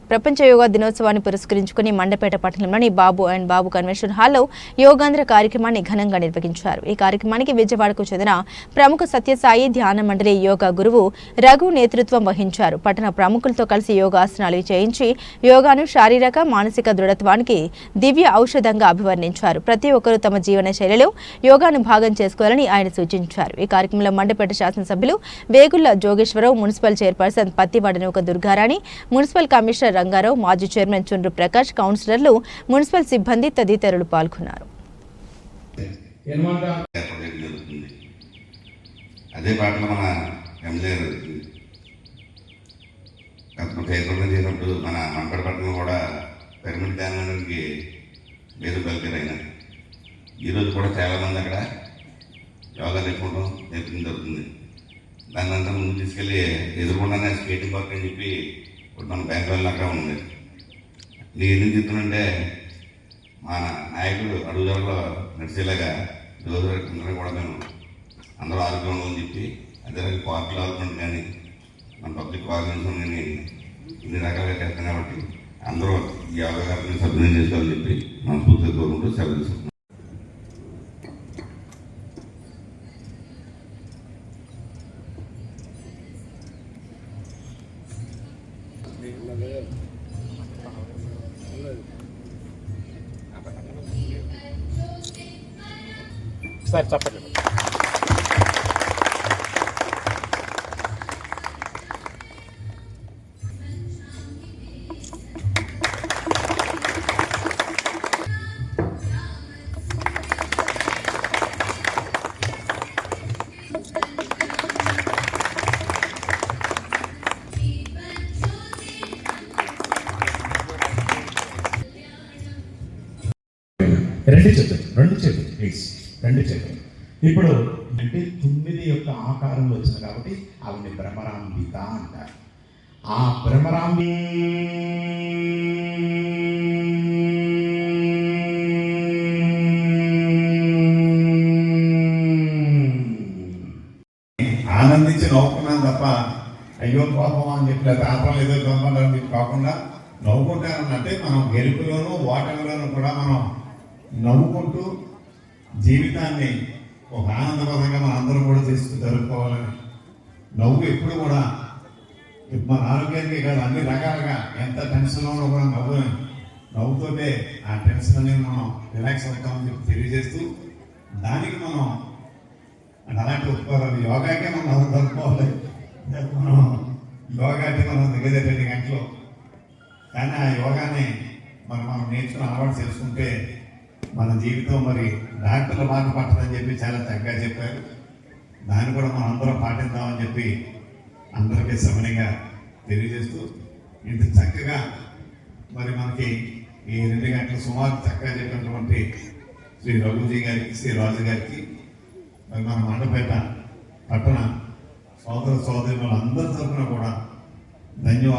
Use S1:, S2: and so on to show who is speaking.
S1: ప్రపంచ యోగా దినోత్సవాన్ని పురస్కరించుకుని మండపేట పట్టణంలోని బాబు అండ్ బాబు కన్వెన్షన్ హాల్లో యోగాంధ్ర కార్యక్రమాన్ని ఘనంగా నిర్వహించారు. ఈ కార్యక్రమానికి విజయవాడకు చెందిన ప్రముఖ సత్యసాయి ధ్యాన మండలి యోగా గురువు రఘు నేతృత్వం వహించారు. పట్టణ ప్రముఖులతో కలిసి యోగాసనాలు చేయించి యోగాను శారీరక మానసిక దృఢత్వానికి దివ్య ఔషధంగా అభివర్ణించారు. ప్రతి ఒక్కరూ తమ జీవన శైలిలో యోగాను భాగం చేసుకోవాలని ఆయన సూచించారు. ఈ కార్యక్రమంలో మండపేట శాసనసభ్యులు వేగుళ్ల జోగేశ్వరరావు, మున్సిపల్ చైర్పర్సన్ పత్తివాడ నూక దుర్గారాణి, మున్సిపల్ కమిషనర్ రంగారావు, మాజీ చైర్మన్ చుండ్రు ప్రకాష్, కౌన్సిలర్లు, మున్సిపల్ సిబ్బంది తదితరులు పాల్గొన్నారు.
S2: అదే పాటలో మన ఎమ్మెల్యే చేసినప్పుడు మన మంపడ పట్టణంలో కూడా పిరమిడ్ ధ్యానానికి పేరు పలికారు అయినా ఈరోజు కూడా చాలామంది అక్కడ యోగా నేర్చుకోవడం జరుగుతుంది. దాని అంతా ముందు తీసుకెళ్ళి ఎదురుకుండానే స్కేటింగ్ పార్క్ అని చెప్పి ఇప్పుడు మన బ్యాంకులలో అక్కడ ఉంది. నేను ఎందుకు చెప్తున్నానంటే మన నాయకుడు అడుగుదలలో నడిచేలాగా రోజు కూడా మేము అందరూ ఆరోగ్యంగా ఉందని చెప్పి అదే పార్క్ డెవలప్మెంట్ కానీ మన పబ్లిక్ ఆర్గనైజేషన్ కానీ ఇన్ని రకాలుగా చేస్తాం కాబట్టి అందరూ ఈ యోగా కార్యక్రమం సద్వినియోగం చేసుకోవాలని చెప్పి మనస్ఫూర్తిగా కోరుకుంటూ సెలవు తీసుకుంటున్నాం.
S3: సార్ చెప్పండి. రెండు చేతులు ప్లీజ్, రెండు చేతులు. ఇప్పుడు అంటే 9 యొక్క ఆకారంలో వచ్చింది కాబట్టి ఆవిడ భ్రమరాంబిక అంటారు. ఆ భ్రమరాంబి ఆనందించి నవ్వుకున్నాను తప్ప అయ్యో కోపం అని చెప్పి తాపం ఏదో దొంగలని చెప్పి కాకుండా నవ్వుకుంటానంటే మనం గెలుపులోనూ ఓటమిలోనూ కూడా మనం నవ్వుకుంటూ జీవితాన్ని ఒక ఆనందపరంగా మన అందరం కూడా చేసుకుని జరుపుకోవాలని నవ్వు ఎప్పుడు కూడా మన ఆరోగ్యానికి కాదు అన్ని రకాలుగా ఎంత టెన్షన్లో కూడా నవ్వుతోటే ఆ టెన్షన్ అనేది మనం రిలాక్స్ అవుతామని చెప్పి తెలియజేస్తూ దానికి మనం అలాంటి ఒప్పుకోవాలి. యోగాకే మనం నవ్వు జరుపుకోవాలి. మనం యోగా అంటే మనం దగ్గర 2 గంటలు కానీ ఆ యోగాని మనం నేర్చుకుని అలవాటు చేసుకుంటే మన జీవితం మరి డాక్టర్ల మాట పట్టదని చెప్పి చాలా చక్కగా చెప్పారు. దాన్ని కూడా మనం అందరం పాటిద్దామని చెప్పి అందరికీ సమయంగా తెలియజేస్తూ ఇంత చక్కగా మరి మనకి ఈ 2 గంటల సుమారు చక్కగా చెప్పినటువంటి శ్రీ రఘుజీ గారికి, శ్రీ రాజు గారికి, మరి మన మండపేట పట్టణ సోదర సోదరి వాళ్ళందరి తరఫున కూడా ధన్యవాదాలు.